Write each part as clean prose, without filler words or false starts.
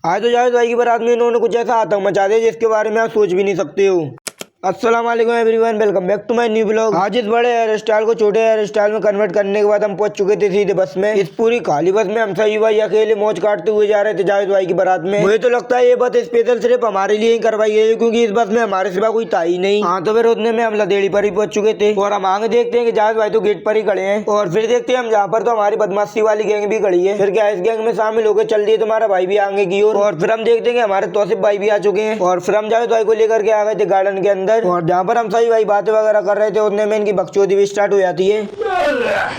आज तो जावेद भाई की बारात में इन्होंने कुछ ऐसा आतंक मचा दिया जिसके बारे में आप सोच भी नहीं सकते हो। अस्सलाम वालेकुम everyone, welcome back to my new blog. आज इस बड़े हेयर स्टाइल को छोटे हेयर स्टाइल में कन्वर्ट करने के बाद हम पहुंच चुके थे सीधे बस में। इस पूरी खाली बस में हम सभी भाई अकेले मौज काटते हुए जा रहे थे जावेद भाई की बारात में। मुझे तो लगता है ये बस स्पेशल सिर्फ हमारे लिए ही करवाई गई है, क्योंकि इस बस में हमारे सिवा कोई था ही नहीं। हाँ, तो फिर उतने में हम लदेड़ी पर ही पहुंच चुके थे और हम आगे देखते हैं कि जावेद भाई तो गेट पर ही खड़े हैं और फिर देखते हैं हम जहाँ पर तो हमारी बदमाशी वाली गैंग भी खड़ी है। फिर क्या इस गैंग में शामिल होकर चल दिए तुम्हारा भाई भी आगे की ओर और फिर हम देखते हैं कि हमारे तौसिफ भाई भी आ चुके हैं और फिर हम जावेद भाई को लेकर के आ गए थे गार्डन के अंदर। और जहाँ पर हम सभी भाई बातें वगैरह कर रहे थे उतने में इनकी बकचोदी भी स्टार्ट हो जाती है।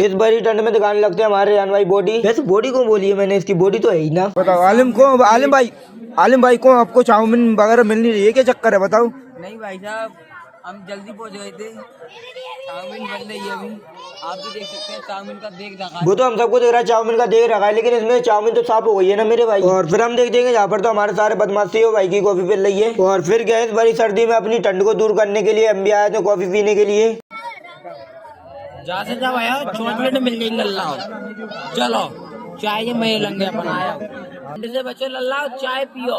इस बड़ी ठंड में दिखाने लगते हैं हमारे रेहान भाई बॉडी। वैसे बॉडी को बोली है मैंने, इसकी बॉडी तो है ही ना। बताओ आलिम भाई को आपको चाउमीन वगैरह मिल नहीं रही है, क्या चक्कर है बताओ। नहीं भाई साहब, हम जल्दी पहुंच गए थे। चाउमीन बन रही है अभी, आप भी देख सकते हैं। चाउमीन का देख रखा है, वो तो हम सबको देख रहा है, चाउमीन का देख रखा है, लेकिन इसमें चाउमीन तो साफ हो गई है ना मेरे भाई। और फिर हम देख देंगे जहाँ पर तो हमारे सारे बदमाशी हो भाई की कॉफी पिल रही है। और फिर गैस बड़ी सर्दी में अपनी ठंड को दूर करने के लिए हम भी आए थे कॉफी पीने के लिए। जा से जब आया चॉकलेट मिल गई लल्ला, चलो चाय मैं लंगे अपन आया। ठंड से बचो लल्ला, चाय पियो,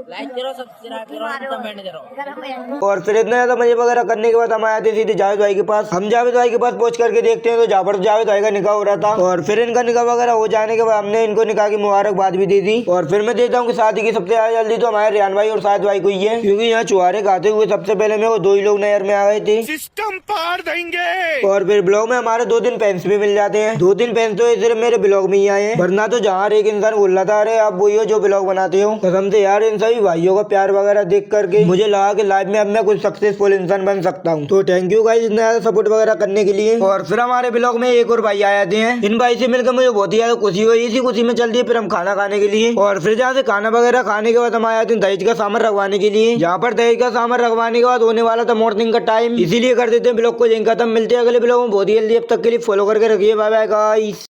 लाइक करो, सब्सक्राइब करो, कमेंट करो। और फिर इतना ज्यादा मजे वगैरह करने के बाद हम आए थे सीधे जावेद भाई के पास। हम जावेद भाई के पास पहुंच करके देखते हैं तो जहाँ पर जावेद भाई का निकाह हो रहा था और फिर इनका निकाह वगैरह हो जाने के बाद हमने इनको निकाह की मुबारकबाद भी दे दी। और फिर मैं देता हूँ कि शादी की सबसे ज्यादा जल्दी तो हमारे रेहान भाई और साहिद भाई को ही है, क्योंकि यहाँ चुहारे खाते हुए सबसे पहले में वो दो ही लोग नहर में आ गए थे। सिस्टम पार देंगे। और फिर ब्लॉग में हमारे 2 दिन पेंस भी मिल जाते हैं। 2 दिन पेंस तो सिर्फ मेरे ब्लॉग में ही आए हैं, वरना तो जहाँ एक इंसान बोल रहा था अरे आप वही हो जो ब्लॉग बनाते हो। कसम से यार इन सभी भाइयों का प्यार वगैरह देख करके मुझे लगा कि लाइफ में अब मैं कुछ सक्सेसफुल इंसान बन सकता हूँ। तो थैंक यू गाइस इतना ज्यादा सपोर्ट वगैरह करने के लिए। और फिर हमारे ब्लॉग में एक और भाई आए थे हैं। इन भाई से मिलकर मुझे बहुत ही ज्यादा खुशी हुई। इसी खुशी में चल दिए फिर हम खाना खाने के लिए। और फिर जहाँ से खाना वगैरह खाने के बाद हम आए थे दहेज का सामान रखवाने के लिए। जहाँ पर दहेज का सामान रखवाने के बाद होने वाला था मॉर्निंग का टाइम, इसीलिए कर देते हैं ब्लॉग को यहीं खत्म। मिलते हैं अगले ब्लॉग में बहुत ही जल्दी, अब तक के लिए फॉलो करके रखिए। Bye bye guys.